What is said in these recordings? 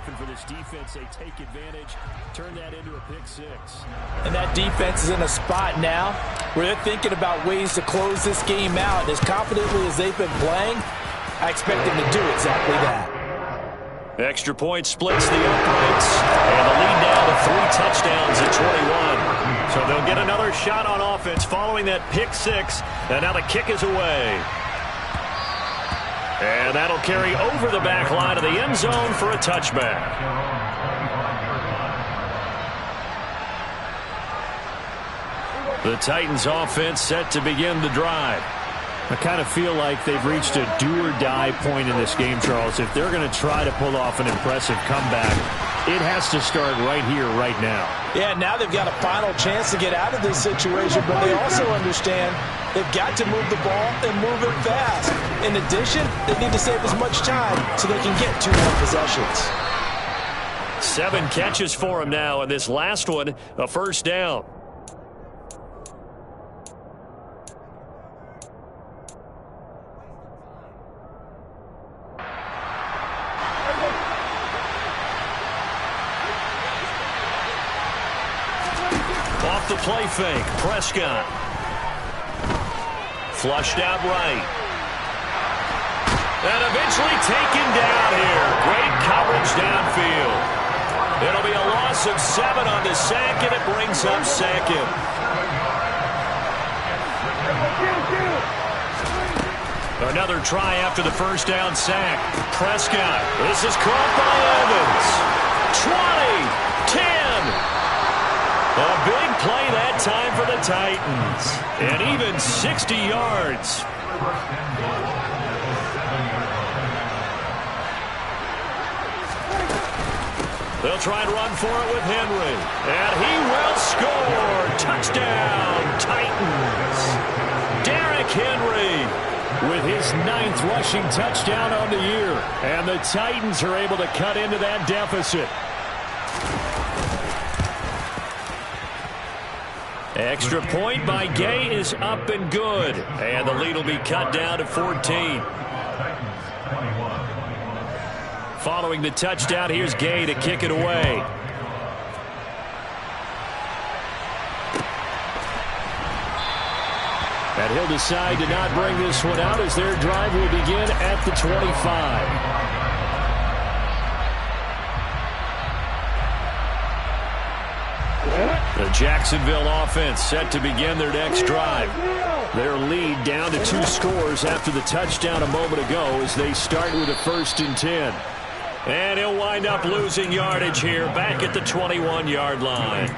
often for this defense. They take advantage, turn that into a pick six. And that defense is in a spot now where they're thinking about ways to close this game out. And as confidently as they've been playing, I expect them to do exactly that. Extra point splits the uprights, and the lead now to 3 touchdowns at 21. So they'll get another shot on offense following that pick six, and now the kick is away. And that'll carry over the back line of the end zone for a touchback. The Titans offense set to begin the drive. I kind of feel like they've reached a do-or-die point in this game, Charles. If they're going to try to pull off an impressive comeback, it has to start right here, right now. Yeah, now they've got a final chance to get out of this situation, but they also understand they've got to move the ball and move it fast. In addition, they need to save as much time so they can get 2 more possessions. 7 catches for him now, and this last one, a first down. Off the play fake, Prescott. Flushed out right. And eventually taken down here. Great coverage downfield. It'll be a loss of 7 on the sack, and it brings up 2nd. Another try after the first down sack. Prescott. This is caught by Evans. 20, 10. A big play that time for the Titans. And even 60 yards. They'll try and run for it with Henry. And he will score. Touchdown, Titans. Derrick Henry with his 9th rushing touchdown on the year. And the Titans are able to cut into that deficit. Extra point by Gay is up and good. And the lead will be cut down to 14. Following the touchdown, here's Gay to kick it away. And he'll decide to not bring this one out as their drive will begin at the 25. The Jacksonville offense set to begin their next drive. Their lead down to 2 scores after the touchdown a moment ago as they start with a 1st and 10. And he'll wind up losing yardage here back at the 21-yard line.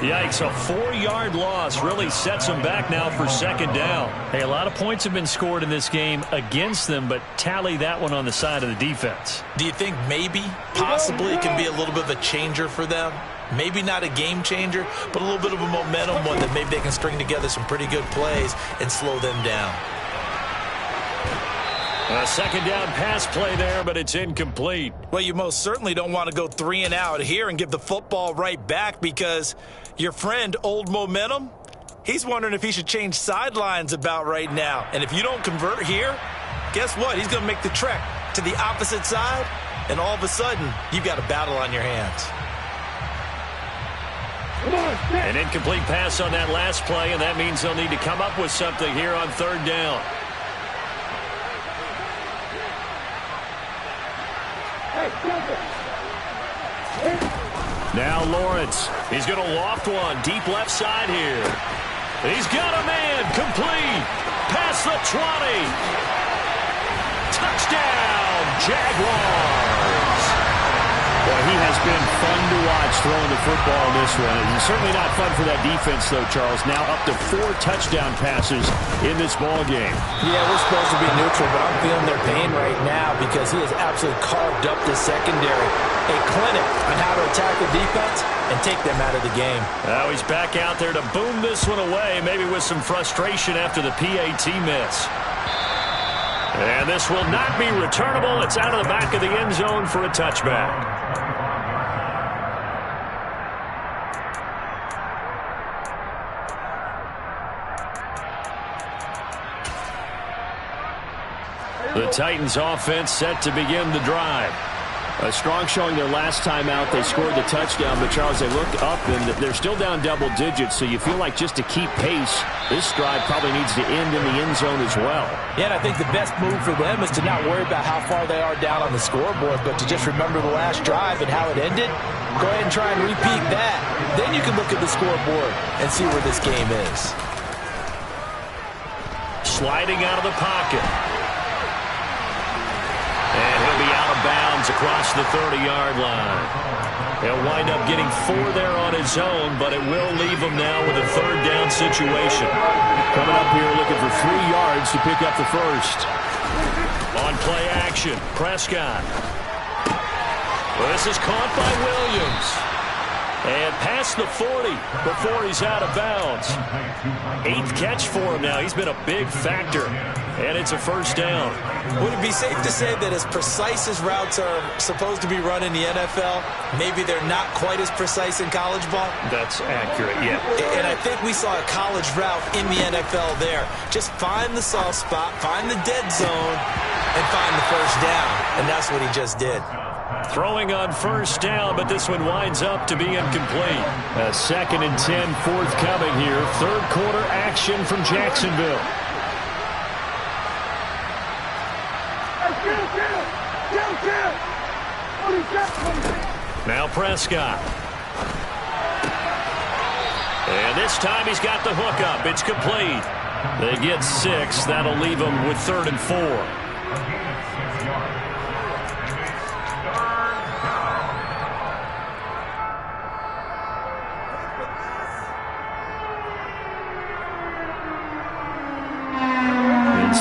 Yikes, a 4-yard loss really sets them back now for 2nd down. Hey, a lot of points have been scored in this game against them, but tally that one on the side of the defense. Do you think maybe, possibly, it can be a little bit of a changer for them? Maybe not a game changer, but a little bit of a momentum one that maybe they can string together some pretty good plays and slow them down. A 2nd down pass play there, but it's incomplete. Well, you most certainly don't want to go 3 and out here and give the football right back because your friend, Old Momentum, he's wondering if he should change sidelines about right now. And if you don't convert here, guess what? He's going to make the trek to the opposite side, and all of a sudden, you've got a battle on your hands. An incomplete pass on that last play, and that means they'll need to come up with something here on 3rd down. Now Lawrence. He's going to loft one deep left side here. He's got a man. Complete. Past the 20. Touchdown, Jaguars. Well, he has been fun to watch throwing the football in this one. And certainly not fun for that defense, though, Charles. Now up to 4 touchdown passes in this ball game. Yeah, we're supposed to be neutral, but I'm feeling their pain right now because he has absolutely carved up the secondary. A clinic on how to attack the defense and take them out of the game. Now he's back out there to boom this one away, maybe with some frustration after the PAT miss. And this will not be returnable. It's out of the back of the end zone for a touchback. The Titans offense set to begin the drive. A strong showing their last time out. They scored the touchdown, but Charles, they look up and they're still down double digits, so you feel like just to keep pace, this drive probably needs to end in the end zone as well. Yeah, and I think the best move for them is to not worry about how far they are down on the scoreboard, but to just remember the last drive and how it ended. Go ahead and try and repeat that. Then you can look at the scoreboard and see where this game is. Sliding out of the pocket. And he'll be out of bounds across the 30-yard line. He'll wind up getting 4 there on his own, but it will leave him now with a third down situation. Coming up here looking for 3 yards to pick up the first. On play action, Prescott. Well, this is caught by Williams. And past the 40 before he's out of bounds. 8th catch for him now. He's been a big factor. And it's a first down. Would it be safe to say that as precise as routes are supposed to be run in the NFL, maybe they're not quite as precise in college ball? That's accurate, yeah. And I think we saw a college route in the NFL there. Just find the soft spot, find the dead zone, and find the first down. And that's what he just did. Throwing on first down, but this one winds up to be incomplete. A 2nd and 10 forthcoming here. Third quarter action from Jacksonville. Now Prescott. And this time he's got the hook up. It's complete. They get 6. That'll leave them with 3rd and 4.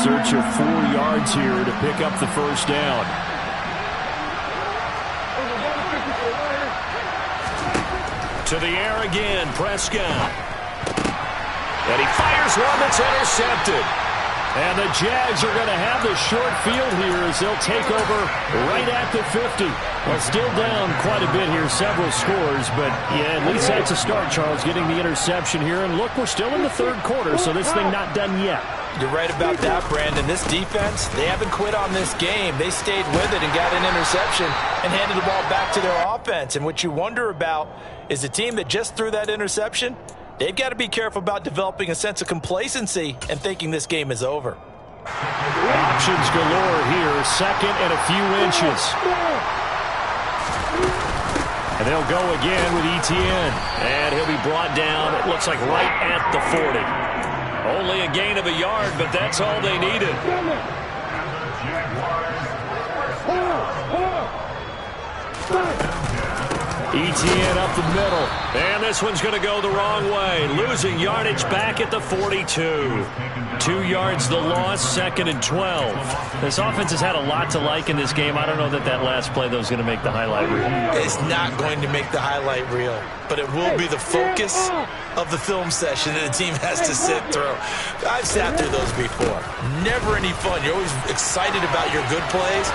Search of 4 yards here to pick up the first down. To the air again, Prescott. And he fires one that's intercepted. And the Jags are going to have the short field here as they'll take over right at the 50. Well, still down quite a bit here, several scores, but yeah, at least that's a start, Charles, getting the interception here. And look, we're still in the third quarter, so this thing not done yet. You're right about that, Brandon. This defense, they haven't quit on this game. They stayed with it and got an interception and handed the ball back to their offense. And what you wonder about is the team that just threw that interception, they've got to be careful about developing a sense of complacency and thinking this game is over. Options galore here, 2nd and a few inches. And they'll go again with Etienne. And he'll be brought down, it looks like right at the 40. Only a gain of a yard, but that's all they needed. Etienne up the middle. And this one's going to go the wrong way. Losing yardage back at the 42. 2 yards the loss, 2nd and 12. This offense has had a lot to like in this game. I don't know that last play, though, is going to make the highlight reel. It's not going to make the highlight reel, but it will be the focus of the film session that the team has to sit through. I've sat through those before. Never any fun. You're always excited about your good plays,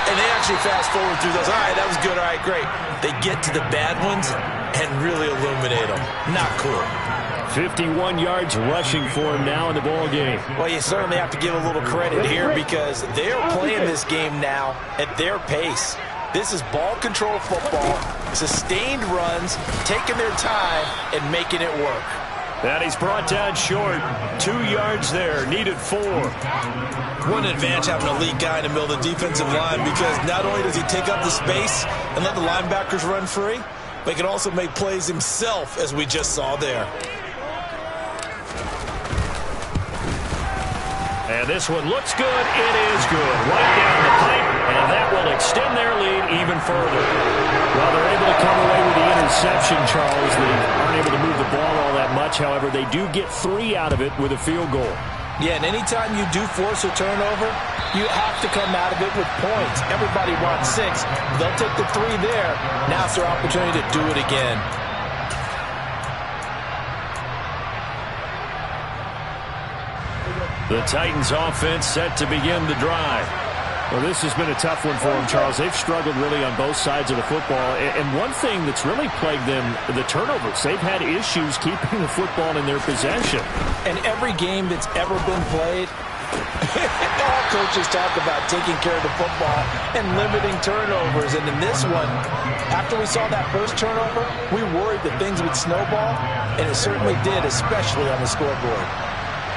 and they actually fast forward through those. All right, that was good. All right, great. They get to the bad ones and really illuminate them. Not cool. 51 yards rushing for him now in the ball game. Well, you certainly have to give a little credit here because they're playing this game now at their pace. This is ball control football, sustained runs, taking their time and making it work. And he's brought down short. 2 yards there, needed 4. One advantage having a lead guy in the middle of the defensive line because not only does he take up the space and let the linebackers run free, but he can also make plays himself, as we just saw there. And this one looks good. It is good. Right down the pipe, and that will extend their lead even further. Well, they're able to come away with the interception, Charles. They aren't able to move the ball all that much. However, they do get 3 out of it with a field goal. Yeah, and anytime you do force a turnover, you have to come out of it with points. Everybody wants 6. They'll take the 3 there. Now it's their opportunity to do it again. The Titans offense set to begin the drive. Well, this has been a tough one for them, Charles. They've struggled really on both sides of the football. And one thing that's really plagued them, the turnovers. They've had issues keeping the football in their possession. And every game that's ever been played, All coaches talk about taking care of the football and limiting turnovers. And in this one, after we saw that first turnover, we worried that things would snowball, and it certainly did, especially on the scoreboard.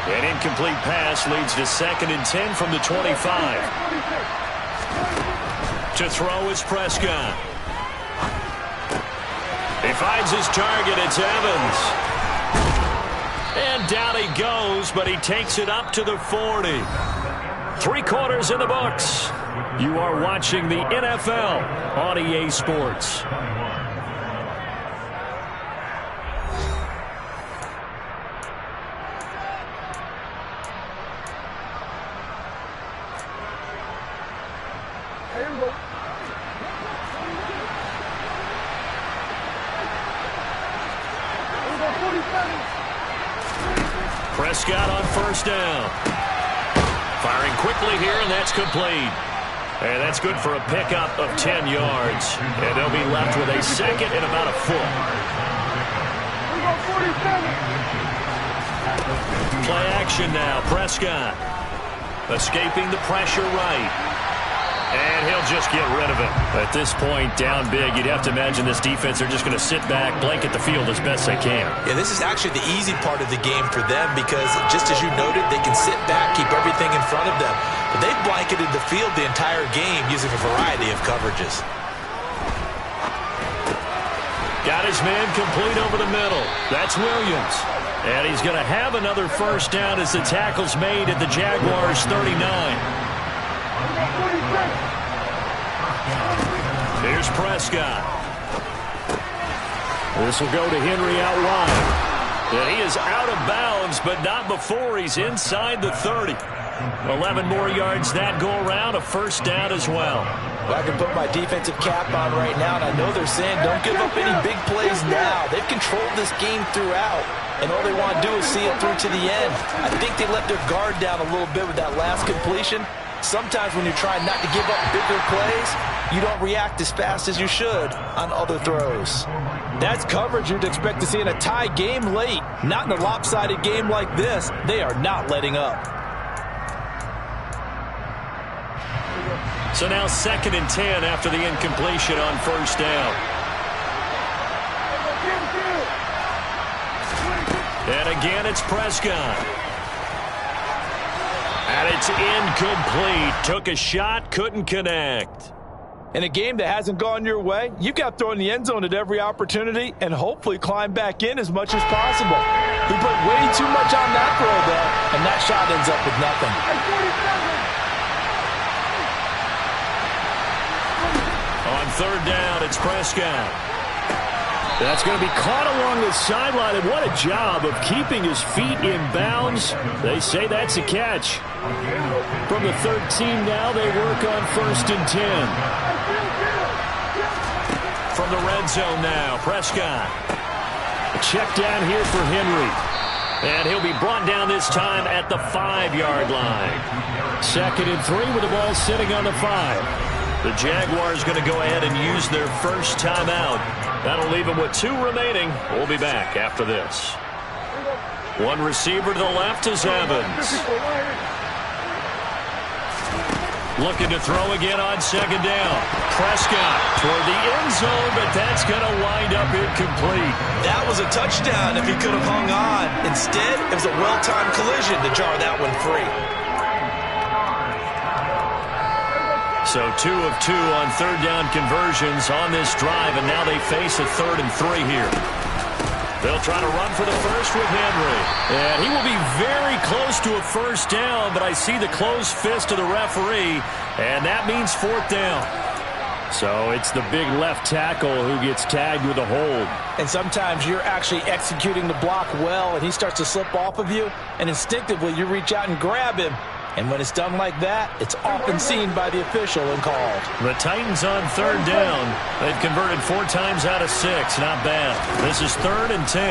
An incomplete pass leads to 2nd and 10 from the 25. To throw is Prescott. He finds his target. It's Evans. And down he goes, but he takes it up to the 40. 3 quarters in the books. You are watching the NFL on EA Sports. Prescott on 1st down. Firing quickly here, and that's complete. And that's good for a pickup of 10 yards. And they'll be left with a 2nd and about a foot. Play action now. Prescott escaping the pressure right. And he'll just get rid of it. At this point, down big, you'd have to imagine this defense, they're just going to sit back, blanket the field as best they can. Yeah, this is actually the easy part of the game for them because, just as you noted, they can sit back, keep everything in front of them. But they've blanketed the field the entire game using a variety of coverages. Got his man complete over the middle. That's Williams. And he's going to have another 1st down as the tackle's made at the Jaguars' 39. Here's Prescott. This will go to Henry out wide. And he is out of bounds, but not before he's inside the 30. 11 more yards that go around, a 1st down as well. Well, I can put my defensive cap on right now, and I know they're saying don't give up any big plays now. They've controlled this game throughout, and all they want to do is see it through to the end. I think they let their guard down a little bit with that last completion. Sometimes when you're trying not to give up bigger plays, you don't react as fast as you should on other throws. That's coverage you'd expect to see in a tie game late. Not in a lopsided game like this. They are not letting up. So now 2nd and 10 after the incompletion on 1st down. And again, it's Prescott. And it's incomplete. Took a shot, couldn't connect. In a game that hasn't gone your way, you've got to throw in the end zone at every opportunity and hopefully climb back in as much as possible. He put way too much on that throw, though, and that shot ends up with nothing. On 3rd down, it's Prescott. That's going to be caught along the sideline, and what a job of keeping his feet in bounds. They say that's a catch. From the 13 now, they work on 1st and 10. From the red zone now, Prescott. A check down here for Henry. And he'll be brought down this time at the 5-yard line. 2nd and 3 with the ball sitting on the 5. The Jaguars going to go ahead and use their first timeout. That'll leave them with 2 remaining. We'll be back after this. One receiver to the left is Evans. Looking to throw again on 2nd down. Prescott toward the end zone, but that's going to wind up incomplete. That was a touchdown if he could have hung on. Instead, it was a well-timed collision to jar that one free. So 2 of 2 on 3rd down conversions on this drive, and now they face a 3rd and 3 here. They'll try to run for the first with Henry. And he will be very close to a 1st down, but I see the closed fist of the referee, and that means 4th down. So it's the big left tackle who gets tagged with a hold. And sometimes you're actually executing the block well, and he starts to slip off of you, and instinctively you reach out and grab him. And when it's done like that, it's often seen by the official and called. The Titans on 3rd down. They've converted 4 times out of 6. Not bad. This is 3rd and 10.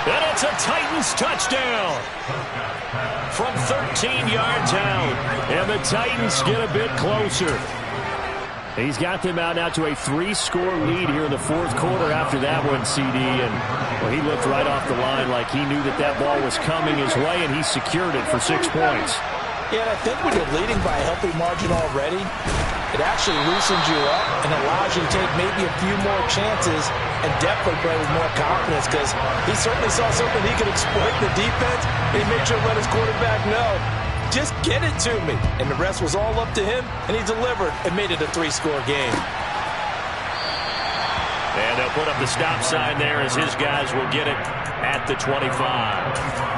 And it's a Titans touchdown. From 13 yards out. And the Titans get a bit closer. He's got them out now to a 3-score lead here in the fourth quarter after that one, CD. And well, he looked right off the line like he knew that that ball was coming his way, and he secured it for 6 points. Yeah, and I think when you're leading by a healthy margin already, it actually loosens you up and allows you to take maybe a few more chances and definitely play with more confidence, because he certainly saw something he could exploit in the defense, and he made sure to let his quarterback know, just get it to me. And the rest was all up to him, and he delivered and made it a 3-score game. And they'll put up the stop sign there as his guys will get it at the 25.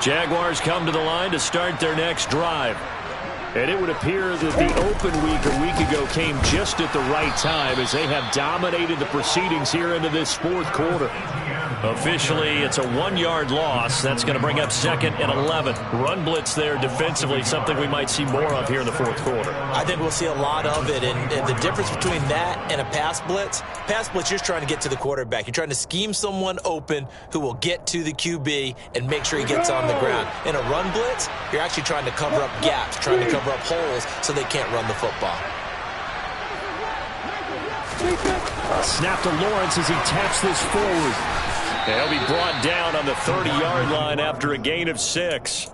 Jaguars come to the line to start their next drive. And it would appear that the open week a week ago came just at the right time, as they have dominated the proceedings here into this fourth quarter. Officially, it's a 1-yard loss. That's going to bring up 2nd and 11. Run blitz there defensively, something we might see more of here in the fourth quarter. I think we'll see a lot of it, and the difference between that and a pass blitz, you're just trying to get to the quarterback. You're trying to scheme someone open who will get to the QB and make sure he gets on the ground. In a run blitz, you're actually trying to cover up gaps, trying to cover up holes so they can't run the football. Snap to Lawrence as he taps this forward. He'll be brought down on the 30-yard line after a gain of 6.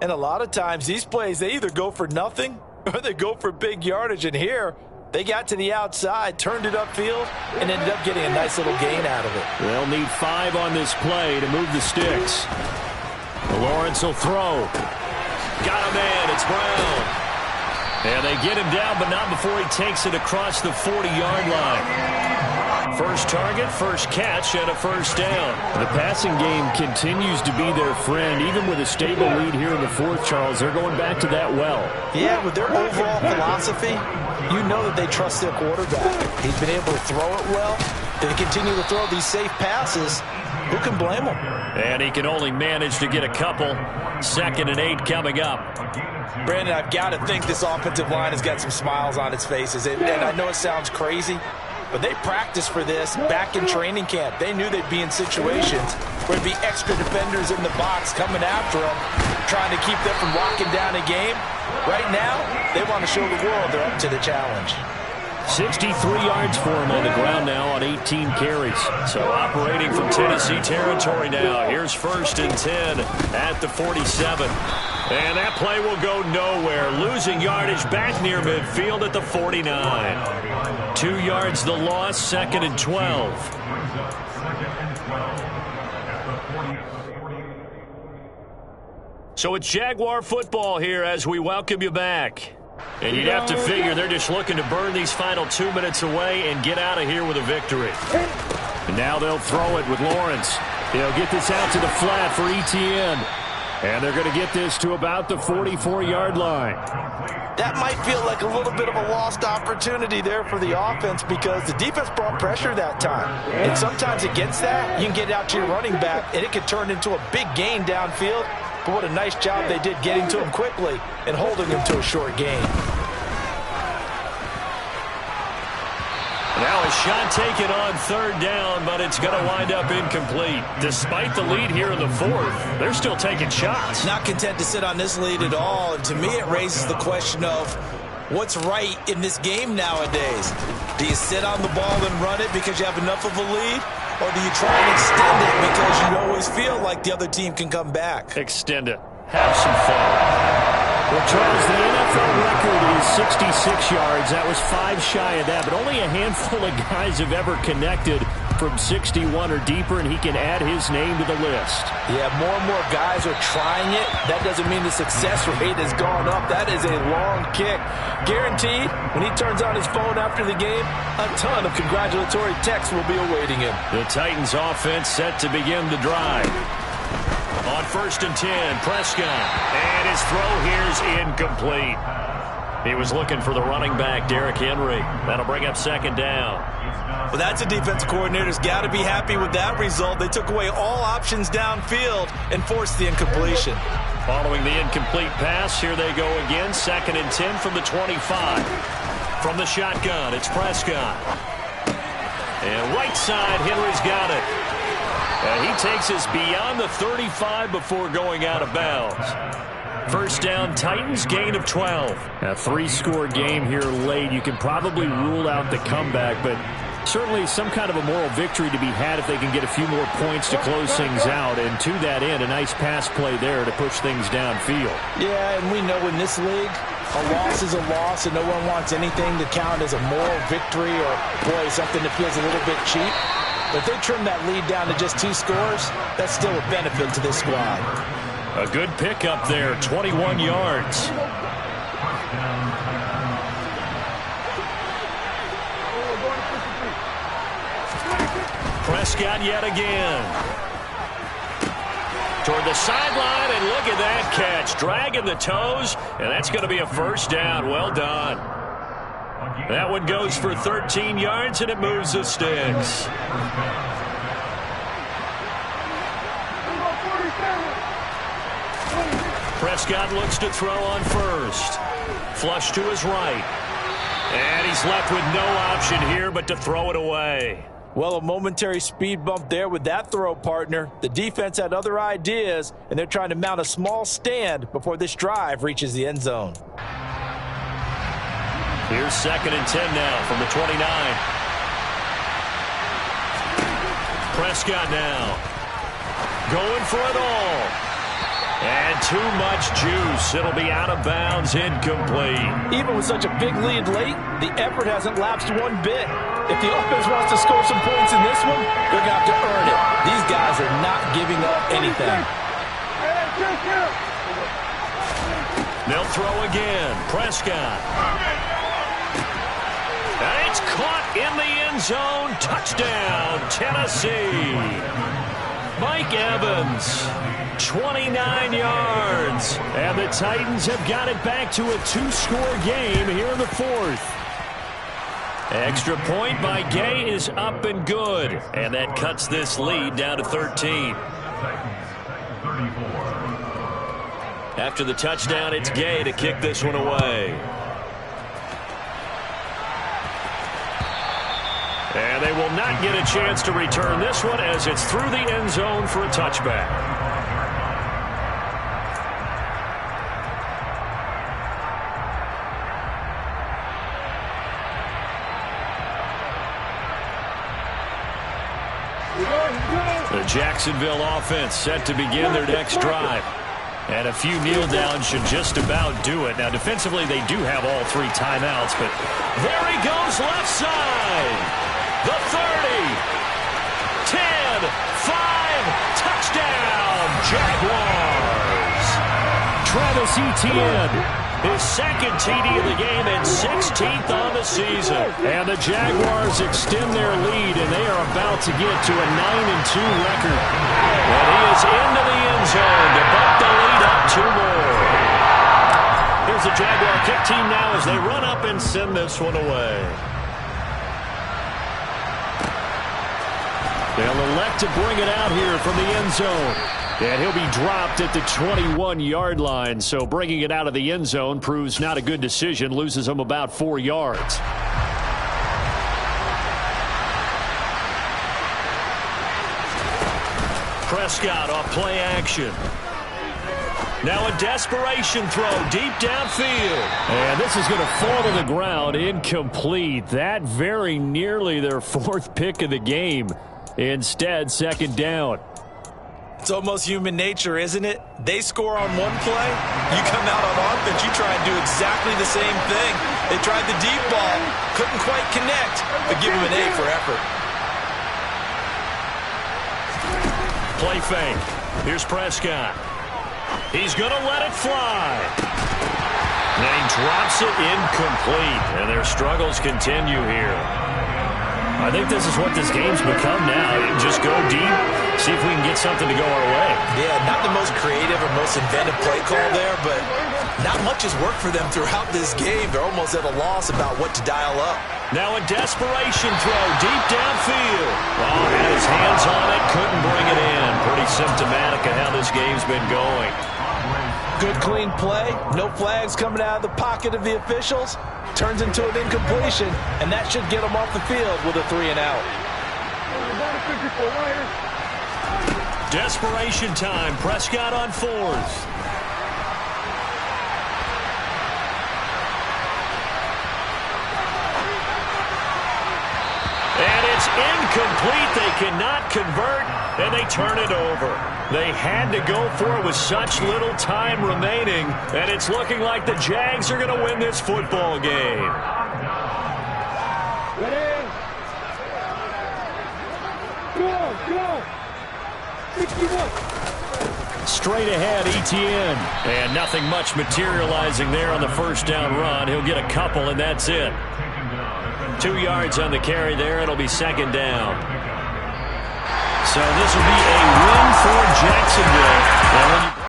And a lot of times these plays, they either go for nothing or they go for big yardage. And here, they got to the outside, turned it upfield, and ended up getting a nice little gain out of it. They'll need 5 on this play to move the sticks. Lawrence will throw. Got a man. It's Brown. And they get him down, but not before he takes it across the 40-yard line. First target, first catch, and a first down. The passing game continues to be their friend. Even with a stable lead here in the fourth, Charles, they're going back to that well. Yeah, with their overall philosophy, you know that they trust their quarterback. He's been able to throw it well. They continue to throw these safe passes. Who can blame him? And he can only manage to get a couple. 2nd and 8 coming up. Brandon, I've got to think this offensive line has got some smiles on its faces. And I know it sounds crazy, but they practiced for this back in training camp. They knew they'd be in situations where there'd be extra defenders in the box coming after them, trying to keep them from locking down a game. Right now, they want to show the world they're up to the challenge. 63 yards for him on the ground now on 18 carries. So operating from Tennessee territory now. Here's 1st and 10 at the 47. And that play will go nowhere. Losing yardage back near midfield at the 49. 2 yards the loss, 2nd and 12. So it's Jaguar football here as we welcome you back. And you'd have to figure they're just looking to burn these final 2 minutes away and get out of here with a victory. And now they'll throw it with Lawrence. He'll get this out to the flat for Etienne. And they're going to get this to about the 44-yard line. That might feel like a little bit of a lost opportunity there for the offense, because the defense brought pressure that time. And sometimes against that, you can get out to your running back, and it could turn into a big gain downfield. But what a nice job they did getting to him quickly and holding him to a short gain. Now a shot taken on 3rd down, but it's going to wind up incomplete. Despite the lead here in the 4th, they're still taking shots. Not content to sit on this lead at all. And to me, it raises the question of what's right in this game nowadays. Do you sit on the ball and run it because you have enough of a lead? Or do you try and extend it because you always feel like the other team can come back? Extend it. Have some fun. Well, Charles, the NFL record is 66 yards. That was 5 shy of that, but only a handful of guys have ever connected from 61 or deeper, and he can add his name to the list. Yeah, more and more guys are trying it. That doesn't mean the success rate has gone up. That is a long kick. Guaranteed, when he turns on his phone after the game, a ton of congratulatory texts will be awaiting him. The Titans offense set to begin the drive. On 1st and 10, Prescott. And his throw here's incomplete. He was looking for the running back, Derrick Henry. That'll bring up second down. Well, that's a defense coordinator's got to be happy with that result. They took away all options downfield and forced the incompletion. Following the incomplete pass, here they go again. 2nd and 10 from the 25. From the shotgun, it's Prescott. And right side, Henry's got it. And he takes us beyond the 35 before going out of bounds. First down, Titans, gain of 12. A 3-score game here late. You can probably rule out the comeback, but certainly some kind of a moral victory to be had if they can get a few more points to close things out. And to that end, a nice pass play there to push things downfield. Yeah, and we know in this league, a loss is a loss, and no one wants anything to count as a moral victory or, boy, something that feels a little bit cheap. But if they trim that lead down to just 2 scores, that's still a benefit to this squad. A good pickup there, 21 yards. Prescott yet again. Toward the sideline, and look at that catch. Dragging the toes, and that's going to be a first down. Well done. That one goes for 13 yards, and it moves the sticks. Prescott looks to throw on first. Flush to his right. And he's left with no option here but to throw it away. Well, a momentary speed bump there with that throw, partner. The defense had other ideas, and they're trying to mount a small stand before this drive reaches the end zone. Here's 2nd and 10 now from the 29. Prescott now going for it all. And too much juice. It'll be out of bounds, incomplete. Even with such a big lead late, the effort hasn't lapsed one bit. If the offense wants to score some points in this one, they're going to have to earn it. These guys are not giving up anything. They'll throw again. Prescott. And it's caught in the end zone. Touchdown, Tennessee. Mike Evans. 29 yards. And the Titans have got it back to a 2-score game here in the 4th. Extra point by Gay is up and good. And that cuts this lead down to 13. After the touchdown, it's Gay to kick this one away. And they will not get a chance to return this one as it's through the end zone for a touchback. The Jacksonville offense set to begin their next drive. And a few kneel downs should just about do it. Now, defensively, they do have all 3 timeouts, but there he goes left side. The 30, 10, 5, touchdown, Jaguars. Travis Etienne. His 2nd TD of the game and 16th on the season. And the Jaguars extend their lead, and they are about to get to a 9-2 record. And he is into the end zone to buck the lead up 2 more. Here's the Jaguar kick team now as they run up and send this one away. They'll elect to bring it out here from the end zone. And he'll be dropped at the 21-yard line, so bringing it out of the end zone proves not a good decision, loses him about 4 yards. Prescott off play action. Now a desperation throw deep downfield. And this is going to fall to the ground, incomplete. That very nearly their 4th pick of the game. Instead, 2nd down. It's almost human nature, isn't it? They score on one play, you come out on offense, you try and do exactly the same thing. They tried the deep ball, couldn't quite connect, but give them an A for effort. Play fake. Here's Prescott. He's going to let it fly. And he drops it incomplete, and their struggles continue here. I think this is what this game's become now. Just go deep, see if we can get something to go our way. Yeah, not the most creative or most inventive play call there, but not much has worked for them throughout this game. They're almost at a loss about what to dial up. Now a desperation throw deep downfield. Oh, had his hands on it, couldn't bring it in. Pretty symptomatic of how this game's been going. Good clean play. No flags coming out of the pocket of the officials. Turns into an incompletion, and that should get them off the field with a 3-and-out. Desperation time. Prescott on 4th. And it's incomplete. They cannot convert, and they turn it over. They had to go for it with such little time remaining, and it's looking like the Jags are going to win this football game. Ready? Go! 61. Straight ahead, Etienne. And nothing much materializing there on the first down run. He'll get a couple, and that's it. 2 yards on the carry there. It'll be second down. So this will be a win for Jacksonville.